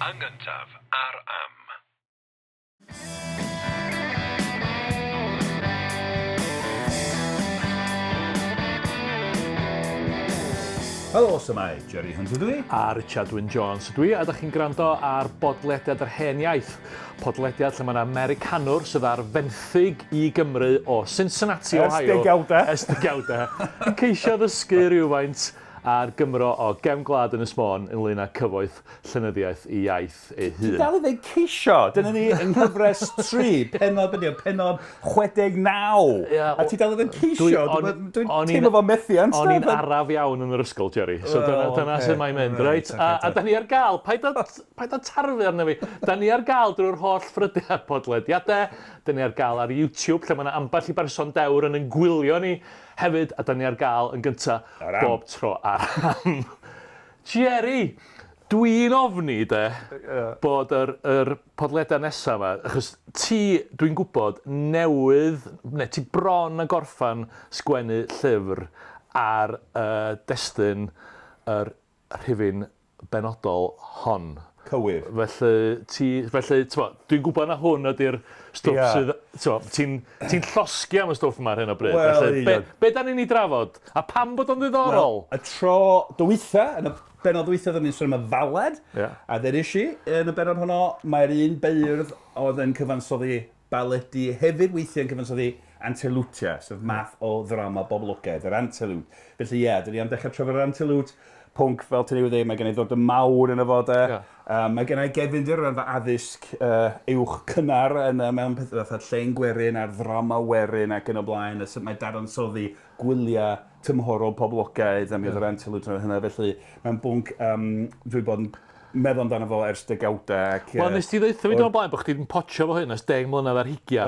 Yn gyntaf, ar am. Helo, sy'n Mae Jerry Hunter dwi. A Richard Wyn Jones dwi, a ydych chi'n gwrando ar bodlediad yr hen iaith. Podlediad lle mae yna Americanwr sydd ar fenthyg i Gymru o Cincinnati, Ohio. Esdygawda. Yn ceisio ddysgu rhywfaint ar Gymro o gefn gwlad Ynys Môn ynglŷn â cyfoeth llenyddiaeth i iaith ei hun. Ti'n dal i ddeud ceisio? Dyna ni yng nghyfres 3, Pennod 69. Yeah, a ti'n dal i ddeud ceisio? Dwi'n teimlo fo methiant. O'n i'n araf iawn yn yr ysgol, Jerry. So dyna sy'n mae'n mynd, reit? A da ni ar gael, paid o tarfu arna fi, da ni ar gael drwy'r holl ffrydiau podlediadau, da ni ar gael ar YouTube, lle mae yna ambell i berson dewr yn gwylio ni hefyd, a da ni ar gael yn gyntaf bob tro ar am. Jerry, dwi'n ofni bod yr podlediad nesaf yma, achos dwi'n gwybod newydd, neu ti bron a gorffan sgwennu llyfr ar destun yr rhifin benodol hon. Cywir. Felly, dwi'n gwybod na hwn ydy'r stwff sydd... Ti'n llosgi am y stwff yma ar hyn o bryd. Be da ni'n ei drafod? A pam bod o'n ddiddorol? Y tro dwytha, yn y benod dwytha, dda ni'n sôn am y faled. A ddedys i, yn y benod honno, mae'r un beirdd oedd yn cyfansoddi baledi hefyd weithiau'n cyfansoddi Anterliwt, sef math o ddrama boblogaidd, yr Anterliwt. Felly dyn ni am dechrau trafod yr Anterliwt, pwnc fel ti'n ei wedi, mae gen i ddod y mawr yn y fod mae gen i gefndir o ran fy addysg uwch cynnar mewn pethau fatha llen gwerin a'r ddrama werin ac yn y blaen. Mae dadansoddi gwyliau tymhorol poblogaidd a mi oedd yr Anterliwt yn hynny. Felly mae'n bwnc dwi bod yn meddwl amdano fo ers degawda. Wel, nes ti ddeitha fi dwi'n blaen bod chdi'n potio fo hyn ers 10 mlynedd ar 20.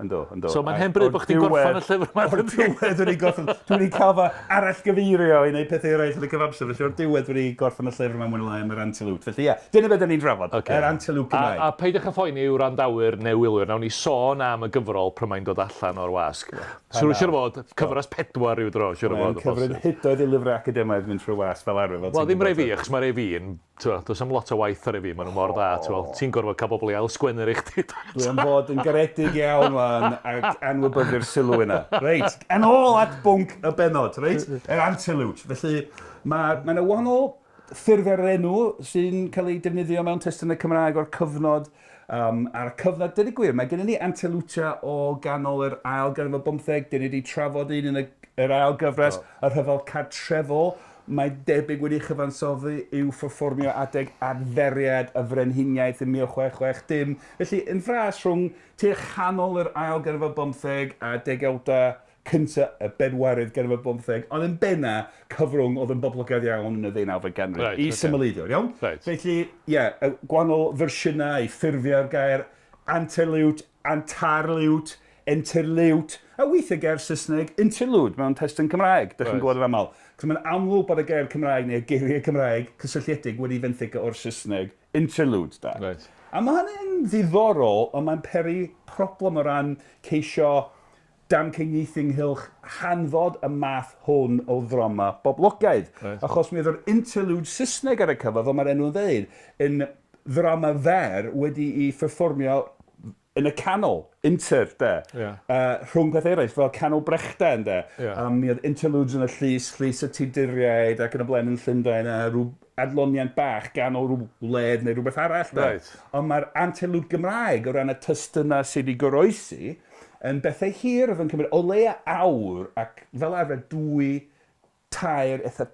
Ynddo. So mae'n hen bryd bod chdi'n gorffan y llyfr yma. O'r diwedd dwi'n gorffan. Dwi'n cael fo arall gyfeirio i wneud pethau eraill yn y cyfamser. Felly o'r diwedd dwi'n gorffan y llyfr yma mwyn lai am yr Anterliwt. Felly dyna beth ni'n drafod. Yr Anterliwt Gymraeg. A peidiwch â phoeni i'w randawyr neu wylwyr. Nawn ni sôn am y gyfrol pry mae'n dod allan o'r wasg. So siwr fod, cyfres 4 i'w dro, siwr fod. Mae'n cyfryd hydoedd i lyfrau academaidd mynd trwy wasg fel arfer. Wel, ddim rei fi, achos mae rei fi yn... Does am lot o waith ar ei fi, maen nhw mor dda. Ti'n gorfod cael bobl i ail-sgwennu'r eich ti. Dwi'n bod yn garedig iawn fan ac anwybyddu'r sylw yna. Reit, yn ôl at bwnc y benod, reit? Yr Anterliwt. Felly, mae yna wahanol ffurfiau'r enw sy'n cael ei defnyddio mewn testunau Cymraeg o'r cyfnod. A'r cyfnod, dyna gwir, mae gennym ni Anterliwtia o ganol yr ail ganrif 15, dyna ni wedi trafod un yn yr ail gyfres, yr rhyfel cartrefol. Mae debyg wedi chyfansoddi i'w ffurfformio adeg adferiad y frenhiniaeth yn 1660. Felly, yn fras rhwng tu chanol yr ail ganrif 15 a degawda cyntaf y bedwaredd ganrif 15, ond yn benna cyfrwng oedd yn boblogaidd iawn yn y 19af ganrif. I symleiddio, iawn? Felly, y gwahanol fersiynau i ffurfio'r gair Anterliwt, Anterliwt, Anterliwt, a weithiau gair Saesneg interlude mewn testun Cymraeg, dych chi'n gwybod yn aml. Cos mae'n amlwg bod y gair Cymraeg neu y geiriau Cymraeg cysylltiedig wedi fenthyg o'r Saesneg interlude. A mae hynny'n ddiddorol, ond mae'n peri problem o ran ceisio damceniaethu ynghylch hanfod y math hwn o ddrama boblogaidd. Achos mi oedd yr interlude Saesneg ar y cyfer, fel mae'r enw'n dweud, yn ddrama fer wedi i ffurfformio yn y canol, inter, rhwng pethau eraill, fel canol brechdan, mi oedd interludes yn y llys y tuduriaid ac yn y blaen yn Llundain, a rhyw adloniant bach ganol rhyw wled neu rhywbeth arall. Ond mae'r Anterliwt Gymraeg o ran y testunau sydd wedi goroesi yn bethau hir oedd yn cymryd o leia awr ac fel arfer 2, 3, eitha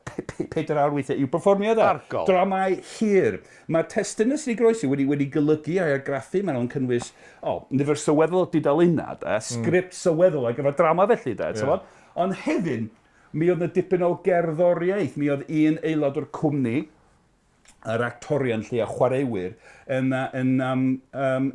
4 awr weithiau i'w perfformio dramau hir. Mae'r testunau sydd wedi goroesi wedi golygu a'i argraffu, maen nhw'n cynnwys nifer sylweddol o dudalennau, sgript sylweddol ar gyfer drama felly. Ond hefyd, mi oedd yna dipyn o gerddoriaeth. Mi oedd un aelod o'r cwmni, yr actorion lle a chwaraewyr, yn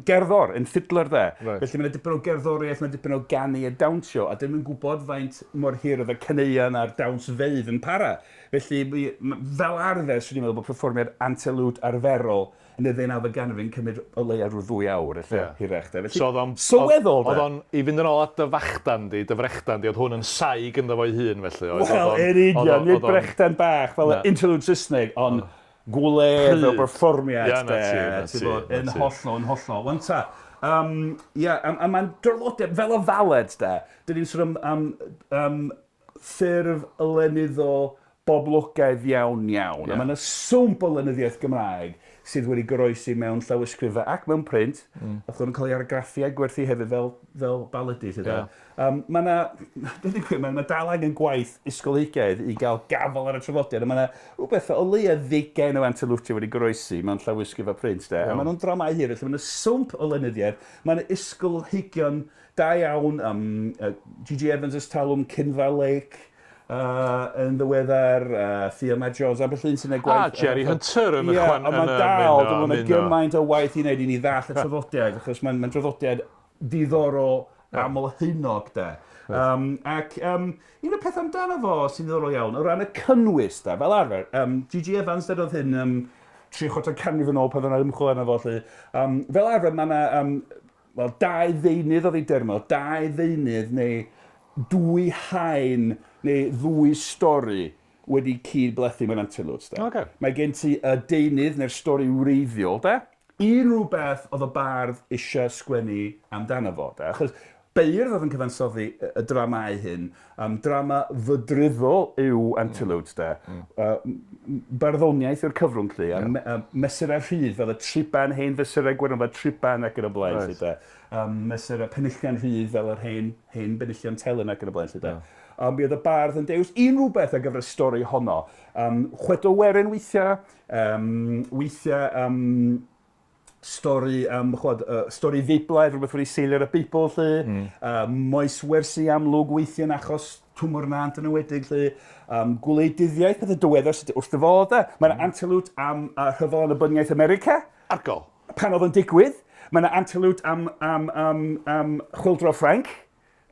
gerddor, yn ffidler Felly mae'n dipyn o gerddoriaeth, mae'n dipyn o ganu a dawnsio, a dyn nhw'n gwybod faint mor hir oedd y caneuon a'r dawnsfeidd yn para. Felly, fel arfer, swn i'n meddwl bod perfformiad Anterliwt arferol yn y 19af ganrif yn cymryd o leia rhyw 2 awr, hirach. Sylweddol, oedd o'n i fynd yn ôl at dy fachdan di, dy frechdan di, oedd hwn yn saig ynddo fo'i hun, felly. Wel, yn union, nid brechdan bach, fel interlude Saesneg, ond gwledd o berfformiad. Ie, na ti. Yn hollol. Wan ta, a mae'n draddodiad fel y faled, da. Dyn ni'n sôn am ffurf ylenyddol boblogaidd iawn. A mae'n swmp o lenyddiaeth Gymraeg sydd wedi goroesi mewn llawysgrifau ac mewn print. Oedd nhw'n cael ei argraffiau gwerthu hefyd fel baledi. Mae dal angen gwaith ysgolheigaidd i gael gafel ar y traddodiad. Mae rhywbeth o leia 20 o Anterliwt wedi goroesi mewn llawysgrifau print. A maen nhw'n dramau hir, felly mae'n swmp o lenyddiaeth. Mae'n ysgolheigion da iawn. G.G. Evans ys talwm Cynfa Lake. Yn ddiweddar, Mae Jones, a beth sy'n ei gwaith... Jerry Hunter yn y chwan... Ie, ond mae'n dal, mae'n gymaint o waith i wneud i ni ddall y traddodiad, achos mae'n traddodiad diddorol aml hynog, da. Ac un o'r peth amdano fo sy'n diddorol iawn, o ran y cynnwys, da, fel arfer, G.G. Evans, oedd hyn 3/4 canrif yn ôl pan oedd ymchwil arno fo, fel arfer, mae yna 2 ddeunydd oedd ei dermo, 2 ddeunydd neu 2 haen neu 2 stori wedi cyd-blethu mewn Anterliwt. Okay. Mae gen ti y deunydd neu'r stori wreiddiol, da? Unrhyw beth oedd y bardd eisiau sgwennu amdano fo, da? Achos beirdd oedd yn cyfansoddi y dramau hyn, drama fydryddol yw Anterliwt, da? Barddoniaeth yw'r cyfrwng, lle, mesurau rhydd fel y triban hen fesurau gwernol, fel triban ac yn y blaen, da? Mesurau penillion rhydd fel yr hen benillion telyn ac yn y blaen, da? Mi oedd y bardd yn dews unrhyw beth ar gyfer y stori honno. Chwedl Werin weithiau, stori ddeiblaidd, rhywbeth wedi seilio ar y Beibl, Moeswers i amlwg weithiau yn achos twmwr nant yn ywedig, gwleidyddiaeth, pethau diweddar sydd wrth y fod. Mae'n Anterliwt am rhyfel annibyniaeth America. Argol. Pan oedd yn digwydd. Mae'n Anterliwt am chwedl Ffrainc.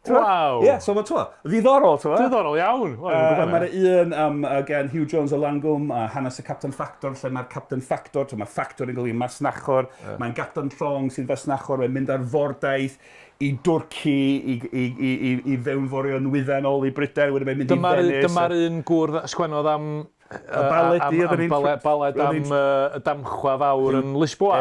Waw! Ie, so mae'n ddiddorol, Diddorol iawn. Mae'n un gan Hugh Jones o Langwm, hanes y Captain Factor, lle mae'r Captain Factor, mae Factor yn golygu masnachor, mae'n Captain Llong sy'n fasnachor, mae'n mynd ar fordaeth i Dwrci, i fewnforio nwyddau ôl i Brydain, wedyn mae'n mynd i Venice. Dyma'r un gwrdd sgwennodd am... baled am y damchwa fawr yn Lisboa.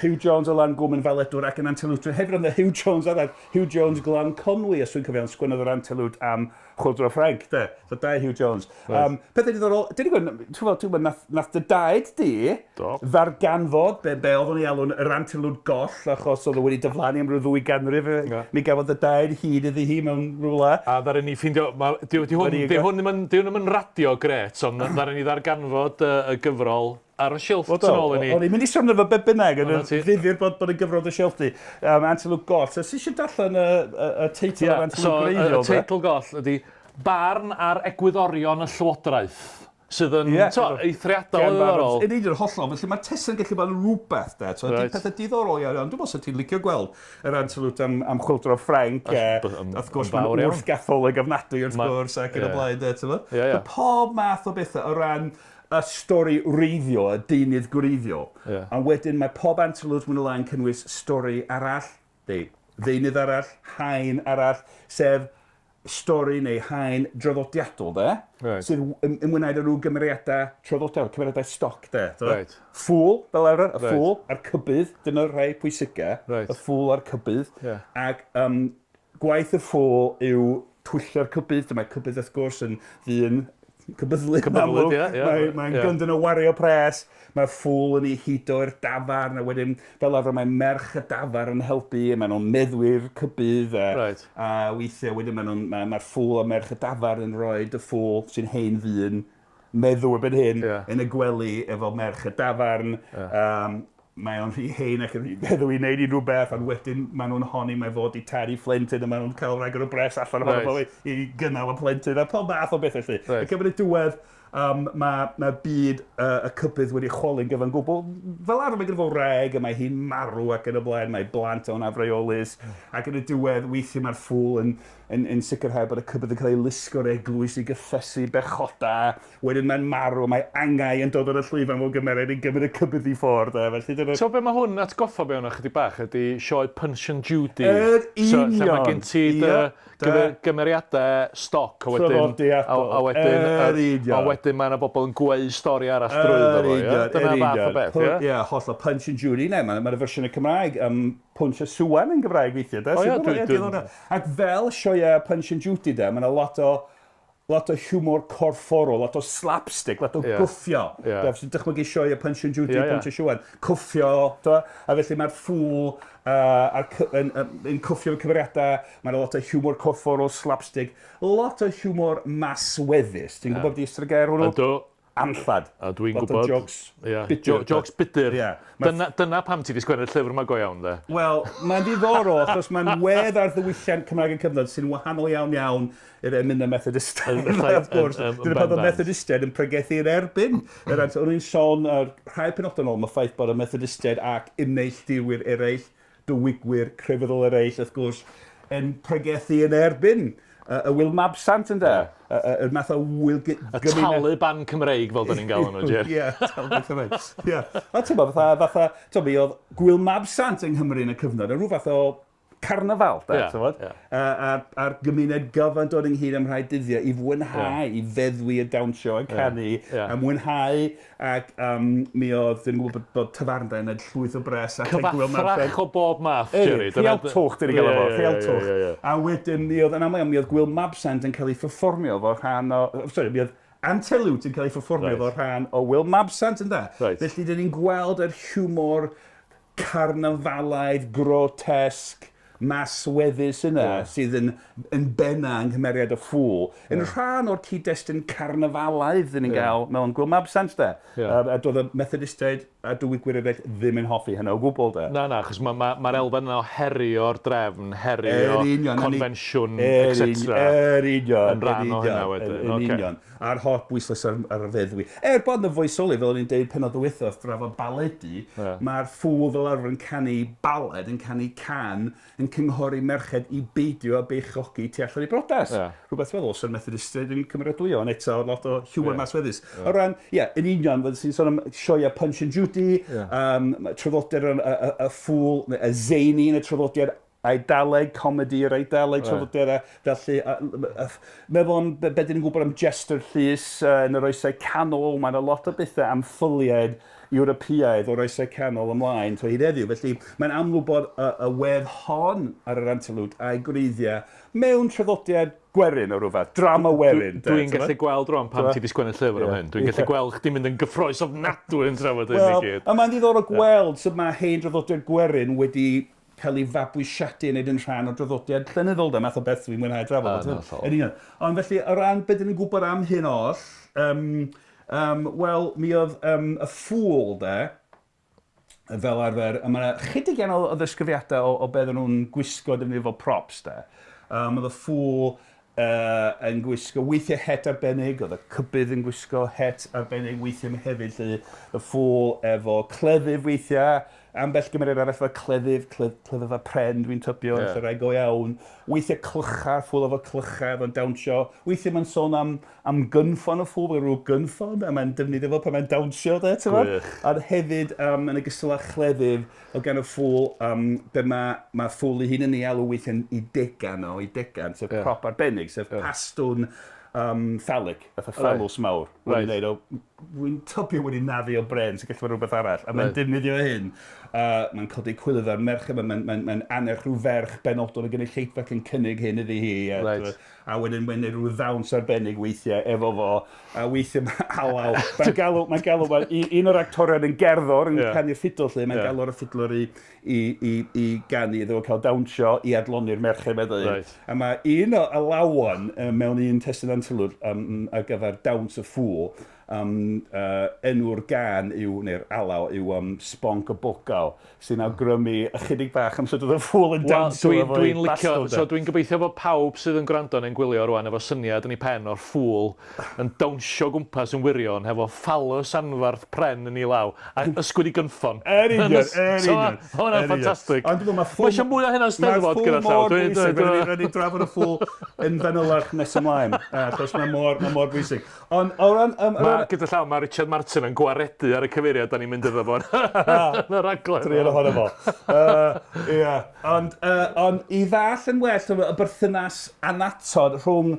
Hugh Jones o Langwm yn faledwr ac yn Anterliwt. Hefyd ond Hugh Jones Hugh Jones Glan Conwy, os dwi'n cofio'n sgwennodd yr Anterliwt am chwedl Ffrainc, da Hugh Jones. Pethau diddorol, dwi'n gwybod, nath dy daid di ddarganfod be oedd o'n ei alw'n yr Anterliwt goll, achos oedd o wedi dyflannu am ryw 2 ganrif. Mi gafodd dy daid hyd iddi hi mewn rhywle. A ddaren ni ffindio, di hwn ddim yn radio gret, ond ddaren ni ddarganfod y gyfrol ar y silff tu ôl i ni. O'n i'n mynd i sôn efo be bynnag, yn ddifur bod yn gyfrol y silff di. Anterliwt goll, so sy'n darllen y teitl o'r Anterliwt greiddiol? Y teitl goll ydy Barn ar egwyddorion y llywodraeth, sydd yn eithriadol o ddiddorol. Yn eidir hollol, felly mae'r tesyn gallu bod yn rhywbeth, pethau diddorol iawn. Dwi'n meddwl ti'n licio gweld yr Anterliwt am chwedl Ffrainc, wrth gwrs mae'n wrthgatholig ofnadwy wrth gwrs ac yn y blaen. Pob math o bethau o ran y stori wreiddio, y deunydd gwreiddio. A wedyn mae pob Anterliwt mwyn o lan cynnwys stori arall, ddeunydd arall, haen arall, sef stori neu haen draddodiadol, sydd yn ymwneud â rhyw gymeriadau traddodiadol, cymeriadau stoc, Ffŵl, fel arfer, y ffŵl a'r cybydd, dyna'r rhai pwysicau, y ffŵl a'r cybydd, ac gwaith y ffŵl yw twyllio'r cybydd, dyma'r cybydd wrth gwrs yn ddyn cybyddlyd, mae'n gyndyn o wario pres, mae'r ffŵl yn ei hudo i'r dafarn, a wedyn fel arfer mae merch y dafar yn helpu, maen nhw'n meddwi'r cybydd, a weithiau wedyn mae'r ffŵl a merch y dafar yn rhoi y ffŵl sy'n hen ddyn, meddwl erbyn hyn, yn y gwely efo merch y dafarn. Mae o'n rhy hein ac yn meddwl i wneud i rhywbeth, ond wedyn maen nhw'n honni mae fod i tari plentyn, a maen nhw'n cael rhagor o bres allan ohono fo i gynnal y plentyn, a pob math o beth felly. Ac efo'n y diwedd, mae byd y cybydd wedi chwali'n gyfan gwbl. Fel arfer mae gyda fo wreg, a mae hi'n marw ac yn y blaen, mae blant o'n afreolus, ac yn y diwedd weithiau mae'r ffŵl yn sicrhau bod y cybydd yn cael ei lusgo'r eglwys i gyffesu bechoda, wedyn mae'n marw, mae angau yn dod o'r llwyfan fel gymeriad yn gymryd y cybydd i ffwrdd. So be mae hwn atgoffa be hwnna chydig bach ydy sioe Punch and Judy. Union. Lle mae gen ti gymeriadau stoc a wedyn wedyn mae yna bobl yn gweu stori arall drwyddo fo, ie? Dyna fath o beth, ie? Ie, holl o Punch and Judy, ne, mae'r fersiwn y Cymraeg, Punch a Swan yn Gymraeg weithiau, de? O ie, Ac fel sioia Punch and Judy, de, mae yna lot o humor corfforol, lot o slap-stic, lot o gwffio. Sy'n dychmygu sioia Punch and Judy, Punch a Swan. Cwffio, a felly mae'r ffwl yn cwffio y cyfriadau, mae'n lot o humor corfforol, slap-stic, lot o humor masweddus. Ti'n gwybod di ystyr gair hwnnw? Ydw. Anllad. A dwi'n gwybod. Jocs bitter. Dyna pam ti wedi sgwennu'r llyfr yma go iawn, de? Wel, mae'n ddiddorol, achos mae'n wedd ar ddiwylliant Cymraeg yn cyfnod sy'n wahanol iawn i'r emyn y Methodistau. Of course, dyna pan oedd Methodistiaid yn pregethu'r erbyn. O'n i'n sôn rhai penodau nôl, mae ffaith bod y Methodistiaid ac unneilltiwyr eraill, dywigwyr, crefyddol eraill, wrth gwrs, yn pregethu'n erbyn. Y Wil Mabsant yn da. Y math o Wil... Y Taliban Cymreig, fel dyn ni'n gael nhw, Jerry. Ie, Taliban Cymreig. Ie. A ti'n bod, fatha, mi oedd Wil Mabsant yng Nghymru yn y cyfnod, rhyw fath o carnafal, da, ti'n bod? A'r gymuned gyfan dod ynghyd am rhai dyddiau i fwynhau, i feddwi y dawnsio a canu, a mwynhau, ac mi oedd, dyn ni'n gwybod bod tafarndau yn edrych llwyth o bres. Cyfaffrach o bob math, Jerry. Rhialtwch, dyn ni'n gael efo, rhialtwch. A wedyn, mi oedd Gwil Mabsant yn cael ei ffurfformio fo rhan o... Sorry, mi oedd Anterliwt yn cael ei ffurfformio fo rhan o Wil Mabsant yn da. Felly, dyn ni'n gweld yr humor carnafalaidd, grotesque, masweddus yna, sydd yn benna yng nghymeriad y ffwl, yn rhan o'r cyd-destun carnafalaidd dyn ni'n gael mewn Gwil Mabsant, da. A doedd y Methodistiaid a dywigwyr eraill ddim yn hoffi hynny o gwbl, da. Na, achos mae'r elfen yna o herio'r drefn, herio confensiwn, etc. Yn rhan o hynna wedyn. Yn union. A'r holl bwyslais ar y feddwi. Bod yn y foesoli, fel o'n i'n deud penod ddiwethaf, drafod baledu, mae'r ffwl fel arfer yn canu baled, yn canu can, yn cynghori merched i beidio a beichiogi tu allan i brodas. Rhywbeth fel os yr Methodistiaid yn cymeradwyo, ond eto lot o humor masweddus. O ran, yn union, fel sy'n sôn am sioia Punch and Judy, traddodiad y ffwl, y zeini yn y traddodiad Eidaleg, comedi yr Eidaleg, traddodiad felly, meddwl am beth dyn ni'n gwybod am Jester Llys yn yr oesau canol, mae'n a lot o bethau am ffyliaid Ewropeaidd o'r oesau canol ymlaen, to hyd heddiw. Felly, mae'n amlwg bod y wedd hon ar yr Anterliwt a'i gwreiddiau mewn traddodiad gwerin o rhywbeth, drama werin. Dwi'n gallu gweld rwan pam ti wedi sgwennu'r llyfr am hyn. Dwi'n gallu gweld chdi'n mynd yn gyffroes ofnadwy yn trafod hyn i gyd. A mae'n ddiddorol gweld sut mae hein traddodiad gwerin wedi cael ei fabwysiadu yn neud yn rhan o draddodiad llenyddol, da, math o beth dwi'n mwynhau drafod. Ond felly, o ran beth ni'n gwybod am hyn oll, wel, mi oedd y ffwl, da, fel arfer, mae yna chydig iawn o ddysgrifiadau o beth nhw'n gwisgo defnyddio fel props, da. Oedd y ffwl yn gwisgo weithiau het arbennig, oedd y cybydd yn gwisgo het arbennig weithiau hefyd, lle y ffwl efo cleddyf weithiau, ambell gymeriad arall efo cleddyf a pren dwi'n tybio, lle rai go iawn. Weithiau clychar, ffwl efo clychar, efo'n dawnsio. Weithiau mae'n sôn am gynffon y ffwl, fe rhyw gynffon, a mae'n defnyddio fo pan mae'n dawnsio, de, ti'n fawr? A hefyd, yn y gystal â chleddyf, o gan y ffwl, be mae ffwl ei hun yn ei alw weithiau i degan, sef prop arbennig, sef pastwn phallic, fatha phallus mawr. Rwy'n tybio wedi naddu o bren, sy'n gallu bod rhywbeth arall. A mae'n defnyddio hyn. Mae'n codi cwylydd ar merch, mae'n anerch rhyw ferch benodol y gynulleidfa ac yn cynnig hyn iddi hi. A wedyn mae'n neud rhyw ddawns arbennig weithiau efo fo. A weithiau mae'n halaw. Mae'n galw, un o'r actoriad yn gerddor, yn canu'r ffidl lle, mae'n galw ar y ffidlwr i ganu iddo cael dawnsio i adloni'r merched meddwl. A mae un o alawon mewn un testyn Anterliwt ar gyfer dawns y ffwl, enw'r gan neu'r alaw yw Sponc y Bwcaw, sy'n awgrymu ychydig bach am sut oedd y ffwl yn dawnsio efo'i bastwn. So dwi'n gobeithio bod pawb sydd yn gwrando neu'n gwylio rwan efo syniad yn ei pen o'r ffwl yn dawnsio gwmpas yn wirion efo phallus anfarth pren yn ei law a ysgwyd i gynffon. Union. Hwna'n ffantastig. Mae eisiau mwy o hynna'n steddfod gyda llaw. Rhaid i drafod y ffwl yn fanylach nes ymlaen, achos mae mor bwysig. Gyda llaw, mae Richard Martin yn gwaredu ar y cyfeiriad da ni'n mynd iddo fo. Yn y raglen. Tri ohono fo. Ond i ddall yn well y berthynas anatod rhwng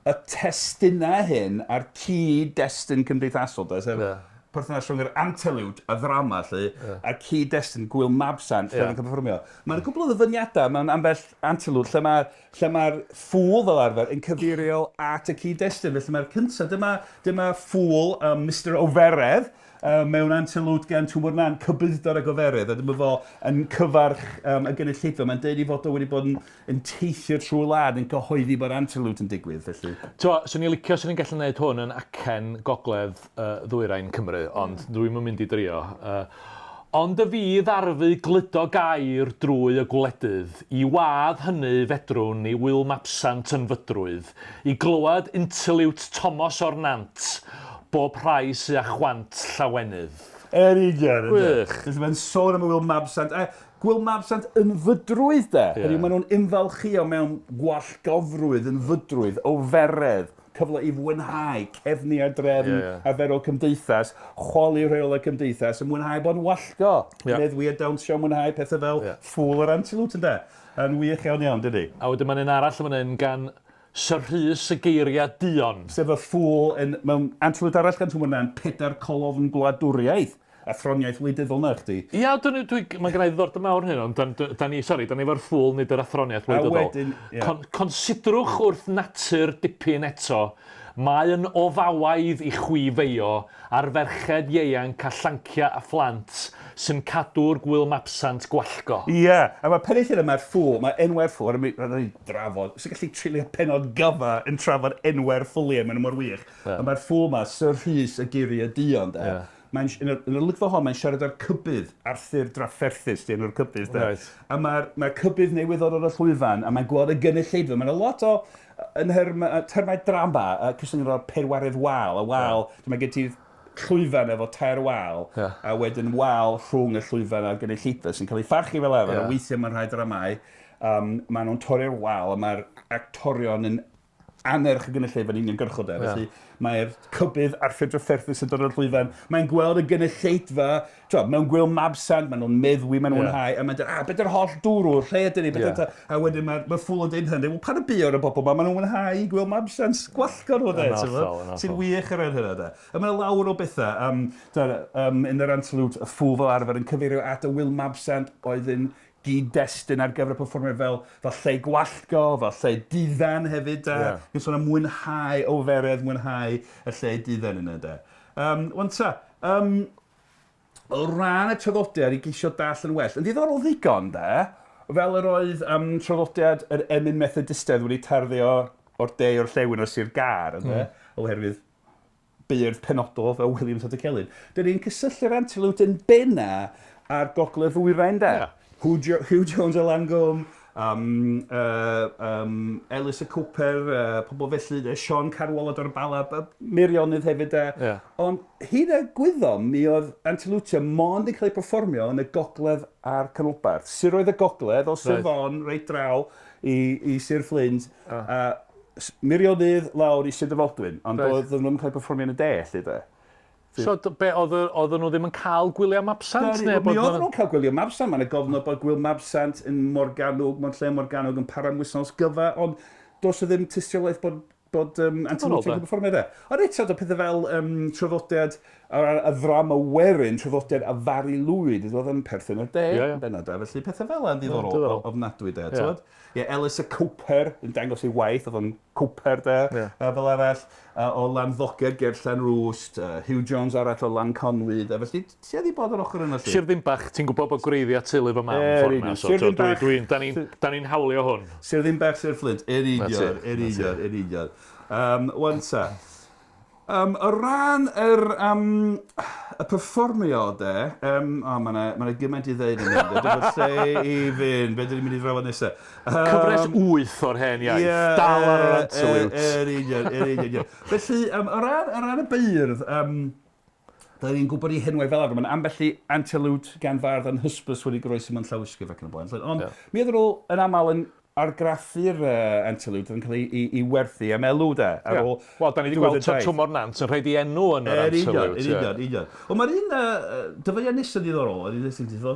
y testunau hyn a'r gyd-destun cymdeithasol, da, sef perthynas rhwng yr Anterliwt, y ddrama, a'r gyd-destun gwyl mabsant, lle mae'n cael perfformio. Mae'n cwbl o ddyfyniadau mewn ambell Anterliwt, lle mae'r ffwl fel arfer yn cyfeirio at y gyd-destun. Felly mae'r cyntaf, dyma ffwl Mr Oferedd, mewn Anterliwt gan Dyma'r cybyddor ag oferedd, a dyma fo yn cyfarch y gynulleidfa. Mae'n deud i fod o wedi bod yn teithio trwy'r wlad yn cyhoeddi bod Anterliwt yn digwydd. Felly. Swn i'n licio swn i'n gallu gwneud hwn yn acen gogledd ddwyrain Cymru, ond dwi'n mynd i drio. Ond y fydd arfu gludo gair drwy y gwledydd, i wadd hynny fedrwn i wyl mabsant yn fydrwydd, i glywed Anterliwt Thomas o'r Nant, bob rhai sy'n a chwant llawenydd. Union. Gwych. Felly mae'n sôn am y wyl mabsant. Gwyl mabsant yn fydrwydd, de. Maen nhw'n ymfalchio mewn gwallgofrwydd yn fydrwydd, oferedd, cyfle i fwynhau, cefnu ar drefn arferol cymdeithas, chwali rheolau cymdeithas, yn mwynhau bod yn wallgo. Meddwi a dawnsio mwynhau pethau fel ffwl yr Anterliwt, ynddo? Yn wych iawn, dydy. A wedyn mae'n un arall yn gan Sy'r Rhys y geiriau dion. Sef y ffwl mewn Anterliwt arall gan Dyma'r 4 colofn gwladwriaeth. Athroniaeth wleidyddol na, chdi. Ia, mae'n gwneud ddordod mawr hyn, ond da ni efo'r ffwl nid yr athroniaeth wleidyddol. Considrwch wrth natur dipyn eto, mae yn ofawaidd i chwifeio ar ferched ieuanc a llancia a phlant sy'n cadw'r gwyl mabsant gwallgo. Ie, a mae pennill yna mae'r ffwl, mae enwau'r ffwl, rydyn ni'n drafod, sy'n gallu trilio penod gyfa yn trafod enwau'r ffwliau, mae'n mor wych. A mae'r ffwl yma, Sy'r Rhys y geiriau dion, de. Yn y lygfa hon, mae'n siarad ar cybydd, Arthur Drafferthus, di enw'r cybydd, de. A mae'r cybydd newydd o'r llwyfan, a mae'n gweld y gynulleidfa. Mae'n a lot o termau drama, cysyn o'r perwarydd wal, a wal, mae gen ti'r llwyfan efo tair wal, a wedyn wal rhwng y llwyfan a'r gynulleidfa sy'n cael ei pharchu fel efo, a weithiau mae'n rhai dramau, maen nhw'n torri'r wal, a mae'r actorion yn anerch y gynulleidfa yn uniongyrchol, de. Felly mae'r cybydd Arthur Drafferthus yn dod o'r llwyfan, mae'n gweld y gynulleidfa, mewn gwyl mabsant, maen nhw'n meddwi, maen nhw'n hau, a mae'n dweud, beth yw'r holl dwrwr, lle ydyn ni, a wedyn mae'r ffwl yn dweud hynny, pan y bu o'r bobl yma, maen nhw'n hau gwyl mabsant sgwallgor o de, sy'n wych ar hynny, de. A mae'n lawer o bethau, yn yr Anterliwt, y ffwl fel arfer yn cyfeirio at y wyl mabsant oedd yn gyd-destun ar gyfer y perfformiad fel lle gwallgo, fel lle diddan hefyd. Yn sôn am mwynhau oferedd, mwynhau y lle diddan yna. Wan ta, o ran y traddodiad i geisio dall yn well, yn ddiddorol ddigon, fel yr oedd traddodiad yr emyn Methodistaidd wedi tarddio o'r de o'r llewn o Sir Gar, oherwydd beirdd penodol fel William Todd y Celyn. Dyna ni'n cysylltu'r Anterliwt yn benna ar gogledd ddwyrain, Hugh Jones a Langholm, Ellis y Cooper, pobl felly, Sean Carwalod o'r Balab, Meirionydd hefyd. Ond hyd a gwyddom, mi oedd Anterliwt mond yn cael ei perfformio yn y gogledd a'r canolbarth. Sir oedd y gogledd o Sir Fon, reit draw i Sir Flint, Meirionydd lawr i Sir Dyfaldwyn, ond oedd nhw'n cael ei perfformio yn y de, felly. So, oedden nhw ddim yn cael gwyliau mabsant? Mi oedden nhw'n cael gwyliau mabsant. Mae'n gofnod bod gwyl mabsant yn Morgannwg, mewn lle Morgannwg yn para am wisnos gyfa, ond dos o ddim tystiolaeth bod Anterliwt yn perfformio de. Ond eto, pethau fel traddodiad a ddrama werin, traddodiad a Farilwyd, oedd yn perthyn o'r de, benodau. Felly pethau fel yn ddiddorol ofnadwy de. Ellis y Cooper, yn dangos ei waith, oedd o'n Cooper de, fel arall, o Landddoged ger Llanrwst, Hugh Jones arall o Lanconwyd, felly ti wedi bod ar ochr yna lle. Sir Ddimbach, ti'n gwybod bod gwreiddiau teulu fy mam ffordd yma, da ni'n hawlio hwn. Sir Ddimbach, Sir Flint, eridion. Wan ta. O ran y perfformio, de, mae gymaint i ddeud yn mynd, dyma lle i fynd, beth ydym mynd i drafod nesaf. Cyfres 8 o'r hen iaith, dal ar yr Anterliwt. Eridion. Felly, o ran y beirdd, da ni'n gwybod i henwau fel arfer, mae'n ambell i Anterliwt gan fardd yn hysbys wedi groesi mewn llawysgrif ac yn y blaen. Ond mi ydyn nhw yn aml yn argraffu'r Anterliwt yn cael ei werthu am elw, de. Wel, da ni wedi gweld Dyma'r Nant yn rhaid i enw yn yr Anterliwt. Eridion. Ond mae'r un dyfyniad nesaf diddorol,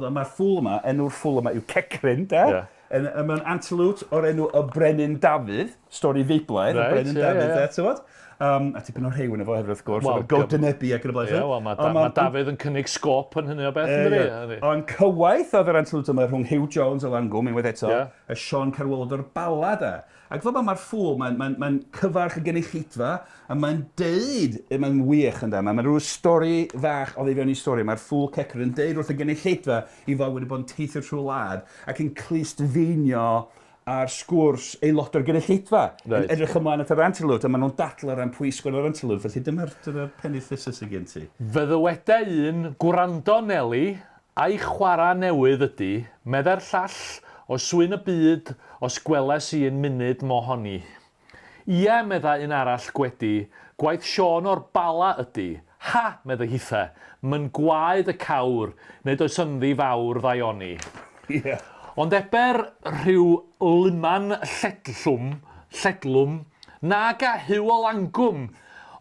mae'r ffwl yma, enw'r ffwl yma yw Cecryn, de. mewn Anterliwt o'r enw y Brenin Dafydd, stori feiblaidd, y Brenin Dafydd, ti'n bod? A tipyn o'r rheywyn efo hefyd wrth gwrs, o'r godenebu ac yn y blaen. Ie, wel, mae Dafydd yn cynnig sgop yn hynny o beth yn dweud. Ond cywaith oedd yr Anterliwt yma rhwng Hugh Jones o Langwm, unwaith eto, y Sean Carwylod o'r balad e. Ac fel mae'r ffwl, mae'n cyfarch y gynulleidfa, a mae'n deud, mae'n wych yn da, mae'n rhyw stori fach o ddifio'n ei stori, mae'r ffwl cecr yn deud wrth y gynulleidfa i fel wedi bod yn teithio trwy wlad ac yn clustfeinio ar sgwrs aelod o'r gynulleidfa. Yn edrych ymlaen at yr Anterliwt, a maen nhw'n dadl ar pwy sgwrs o'r Anterliwt, felly dyma'r pennydd llysus y gen ti. Feddywedau un, gwrando Neli, a'i chwarae newydd ydy, medda'r llall o swyn y byd os gweles i'n munud mohoni. Ie, medda un arall gwedi, gwaith Sean o'r bala ydy. Ha, medda hithe, mae'n gwaed y cawr, nid oes ynddi fawr ddaioni. Ond eber rhyw lyman lledlwm, nag a hyw o langwm,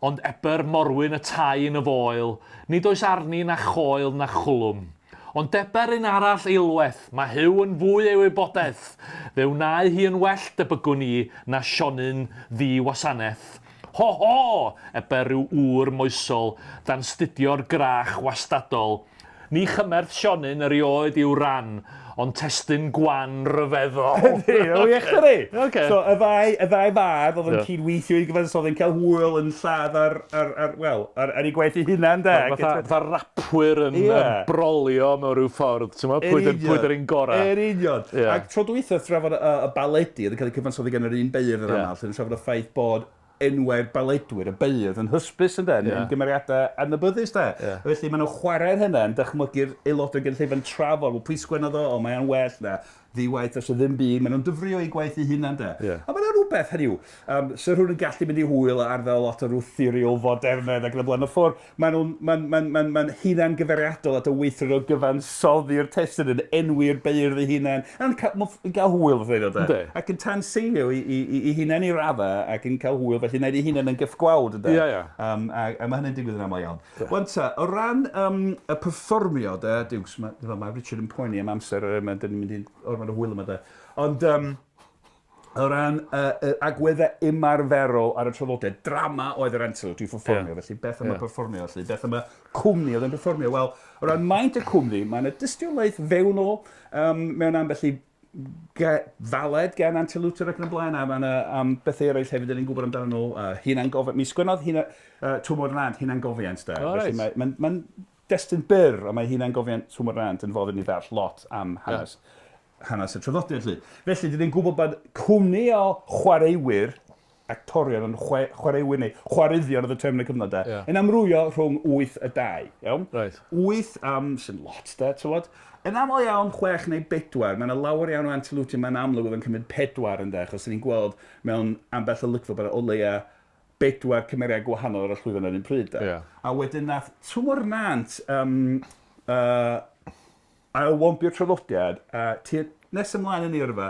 ond eber morwyn y tai yn y foel, nid oes arni na choel na chwlwm. Ond eber un arall eilwaith, mae hyw yn fwy ei wybodaeth, fe wnau hi yn well debygwn i na Sionyn ddi-wasanaeth. Ho ho, eber rhyw ŵr moesol, dan studio'r grach wastadol. Ni chymerth Sionyn erioed i'w rhan, ond testyn gwan ryfeddol. O iech da ni. So y ddau fad oedd yn cydweithio i gyfansodd yn cael hwyl yn lladd ar ei gwaith ei hunan de. Fatha rapwyr yn brolio mewn rhyw ffordd. Pwyd yr un gorau. Union. Ac tro dwythaf trafod y baledi, oedd yn cael ei cyfansoddi gan yr un beirdd yr aml, yn trafod y ffaith bod enwau'r baledwyr, y beirdd, yn hysbys yn den, yn gymeriadau adnabyddus de. Felly maen nhw chwarae'r hynna yn dychmygu'r aelod o'r gynulleidfa yn trafod, pwy sgwennodd o, mae'n well na, ddiwaith os o ddim byd, maen nhw'n dyfrio i gwaith ei hunan de. A mae'n rhywbeth hynny yw, so rhywun yn gallu mynd i hwyl ar fel lot o rhyw theoriol fodernedd ac yn y blaen. Y ffordd, mae'n hunan gyferiadol at y weithio o gyfansoddi'r testyn yn enwi'r beirdd ei hunan, yn cael hwyl fath o de. Ac yn tanseilio i hunan i raddau ac yn cael hwyl, felly wneud ei hunan yn gyffgwawd de. A mae hynny'n digwydd yn aml iawn. Wan ta, o ran y perfformio de, diws, mae Richard yn poeni am amser, dyn ni'n mynd i'n o'r hwyl yma de. Ond o ran agweddau ymarferol ar y traddodiad, drama oedd yr Anterliwt i'w perfformio, felly beth yma perfformio, felly beth yma cwmni oedd yn perfformio. Wel, o ran maint y cwmni, mae yna dystiolaeth fewnol mewn ambell i faled gan Anterliwt ac yn y blaen, a mae yna bethau eraill hefyd yn gwybod amdano nhw, hunan-gofiant. Mi sgwennodd Twmor Nant hunan-gofiant de. Mae'n destun byr, a mae hunan-gofiant Twmor Nant yn fod yn ei ddall lot am hanes y traddodiad. Felly, dyn ni'n gwybod bod cwmni o chwaraewyr, actorion yn chwaraewyr neu chwareiddion oedd y term yn y cyfnod yn amrwyo rhwng 8 a 2. Iawn? 8 sy'n lot de, tywod. Yn aml iawn 6 neu 4, mae yna lawer iawn o Anterliwt mae'n amlwg oedd yn cymryd 4 yn de, achos ni'n gweld mewn ambell o lygfa bod o leia 4 cymeriad gwahanol ar y llwyfan ar un pryd. A wedyn nath Twmor Nant a wampio'r traddodiad, nes ymlaen yn yrfa,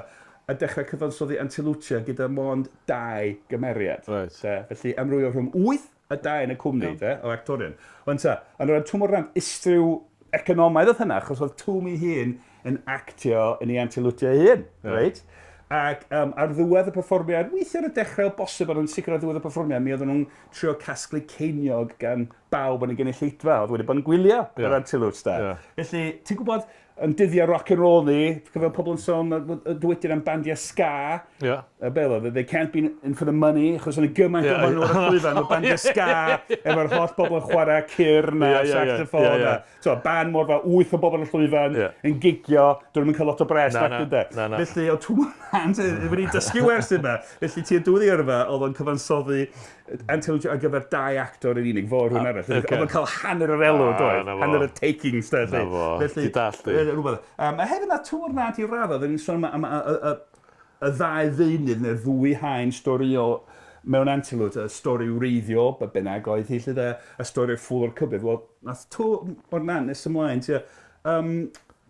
a dechrau cyfansoddi Anterliwtia gyda mond 2 gymeriad. Felly amrwyo rhwng 8 a 2 yn y cwmni o actorion. Ond o'r Twmor Nant istryw economaidd oedd hynna, achos oedd Twm ei hun yn actio yn ei Anterliwtia ei hun. Ac ar ddiwedd y perfformiad, weithio ar y dechrau o bosib, ond yn sicr ar ddiwedd y perfformiad, mi oedden nhw'n trio casglu ceiniog gan bawb yn y gynulleidfa, oedd wedi bod yn gwylio yr Anterliwt. Felly, ti'n gwybod, yn dyddiau rock and roll ni, fel pobl yn sôn, dywediad am bandiau ska, they can't be in for the money, achos yn y gymaint o fan o'r llwyfan, o bandiau ska, efo'r holl bobl yn chwarae cyrn a saxophone. So, ban mor fel 8 o bobl yn llwyfan yn gigio, dyn nhw'n cael lot o bres. Felly, o Twmor Nant, wedi dysgu wers yma. Felly, ti'n dwyd i yrfa, oedd o'n cyfansoddi Anterliwt ar gyfer 2 actor yn unig, fo rhywun arall. Oedd o'n cael hanner yr elw, doedd? Hanner y takings, de. Di dallt i. A hefyd na Twmor Nant i raddau, dyn ni'n sôn am y 2 ddeunydd neu'r 2 haen stori o mewn Anterliwt, y stori wreiddio, be bynnag oedd hi, y stori ffwl o'r cybydd. Wel, nath Twmor Nant nes ymlaen,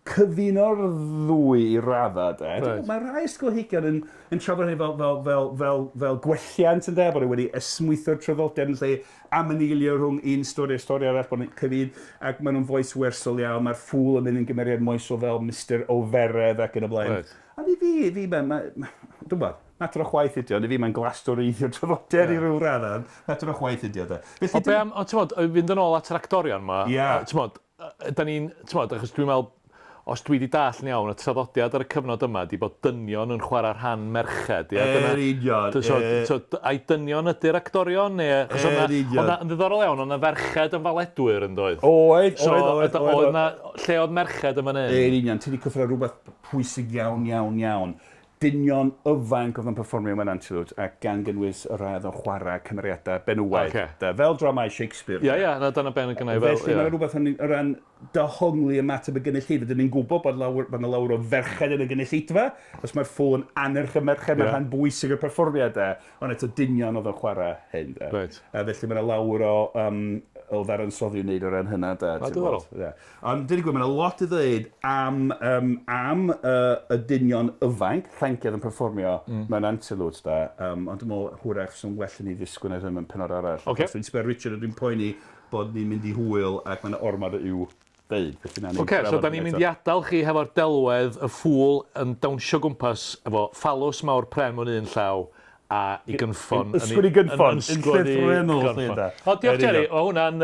cyfuno'r ddwy i raddau, de. Mae rhai ysgolheigion yn trafod hynny fel gwelliant yn de, bod wedi ysmwytho'r traddodiad yn lle amynilio rhwng un stori arall, bod nhw'n cyfun, ac maen nhw'n foes wersol iawn, mae'r ffwl yn mynd yn gymeriad moesol fel Mr Oferedd ac yn y blaen. A fi, dwi'n bod, mater o chwaith ydi o, ni fi mae'n glastoreiddio'r traddodiad i ryw raddau, mater o chwaith ydi o, de. O be am, fynd yn ôl at yr actorion ma, da ni'n, achos dwi'n meddwl, os dwi wedi dall yn iawn, y traddodiad ar y cyfnod yma di bod dynion yn chwarae rhan merched. A'i dynion ydy'r actorion? Ond yn ddiddorol iawn, ond y ferched yn faledwyr yn doedd? Oedd. Lle oedd merched yn fan hyn? Union, ti wedi cyffro rhywbeth pwysig iawn. Dynion yfanc oedd yn perfformio mewn Anterliwt ac gan gynnwys y radd o chwarae cymeriadau benywaidd. Fel dramau Shakespeare. Dyna ben yn gynnau fel. Felly mae rhywbeth yn ran dehongli ymateb y gynulleidfa. Dyn ni'n gwybod bod yna lawr o ferched yn y gynulleidfa. Os mae'r ffôn anyrch y merched, mae'r rhan bwysig o'r perfformiadau. Ond eto dynion oedd yn chwarae hyn. Felly mae yna lawr o ddaransoddi wneud o ran hynna. Ond dyn ni'n gwybod, mae yna lot i ddweud am y dynion yfanc, rhanciad yn perfformio mewn Anterliwt. Ond dwi'n meddwl hwyrach sy'n well yn ei ddisgwyl hyn mewn pennod arall. Dwi'n sbio Richard dwi'n poeni bod ni'n mynd i hwyl ac mae'n ormod i'w ddeud. So da ni'n mynd i adael chi hefo'r delwedd y ffwl yn dawnsio gwmpas efo ffalws mawr pren mewn un llaw a i gynffon. Ysgwyd i gynffon, yn llyfrennol. O, diolch Jerry, o hwnna'n...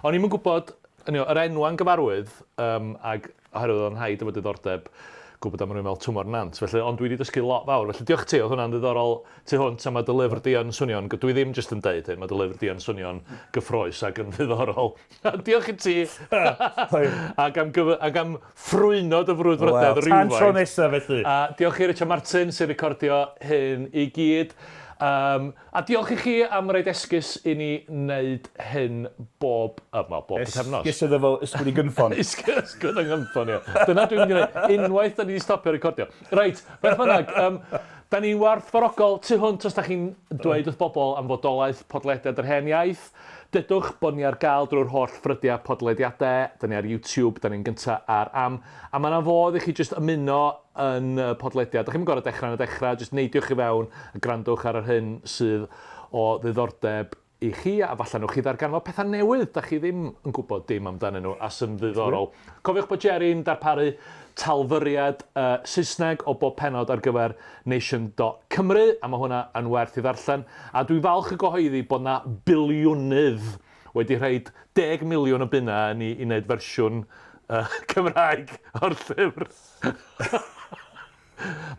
O'n i'n gwybod, yr enwa'n gyfarwydd, ac oherwydd o'n haid efo diddordeb, gwybod am rwy'n meddwl twmor nant, ond dwi wedi dysgu lot fawr. Felly diolch ti, oedd hwnna'n ddiddorol tu hwnt a mae dy lyfr di yn swnio'n, dwi ddim jyst yn deud hyn, mae dy lyfr di yn swnio'n gyffroes ac yn ddiddorol. Diolch i ti, ac am ffrwyno dy frwydfrydedd rhywfaint. Tan tro nesaf felly. A diolch i Richard Martin sy'n recordio hyn i gyd. A diolch i chi am roed esgus i ni wneud hyn bob pythefnos. Esgus iddo fel ysgwyd i gynffon. Ysgwyd i gynffon, ia. Dyna dwi'n mynd i wneud. Unwaith da ni wedi stopio recordio. Reit, beth bynnag, da ni'n warthfarogol tu hwnt os da chi'n dweud wrth bobl am fodolaeth podlediad yr hen iaith. Dedwch bod ni ar gael drwy'r holl ffrydiau podlediadau, da ni ar YouTube, da ni'n gyntaf ar am. A mae yna fodd i chi jyst ymuno yn podlediad. Da chi'n gorau dechrau yn y dechrau, jyst neidiwch i fewn, grandwch ar yr hyn sydd o ddiddordeb i chi, a falle nhw'ch chi ddarganfod pethau newydd, da chi ddim yn gwybod dim amdanyn nhw, a sy'n ddiddorol. Cofiwch bod Jerry'n darparu talfyriad Saesneg o bob pennod ar gyfer nation.cymru, a mae hwnna yn werth i ddarllen. A dwi'n falch y gyhoeddi bod na biliwnydd wedi rhaid 10 miliwn o bunna i wneud fersiwn Cymraeg o'r llyfr.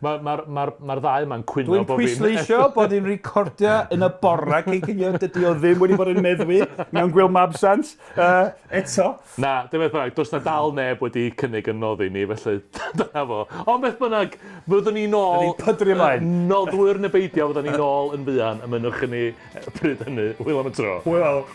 Mae'r ddau yma'n cwyno bo fi'n... Dwi'n pwysleisio bod ni'n recordio yn y bora cyn cynio dydy o ddim wedi bod yn meddwi mewn gwyl mabsant. Eto. Na, dim beth bynnag, does na dal neb wedi cynnig yn noddi ni, felly dyna fo. Ond beth bynnag, fyddwn ni nôl... Pydru ymlaen. Noddwyr neu beidio, fyddwn ni nôl yn fuan, ymynwch i ni pryd hynny. Hwyl am y tro. Hwyl.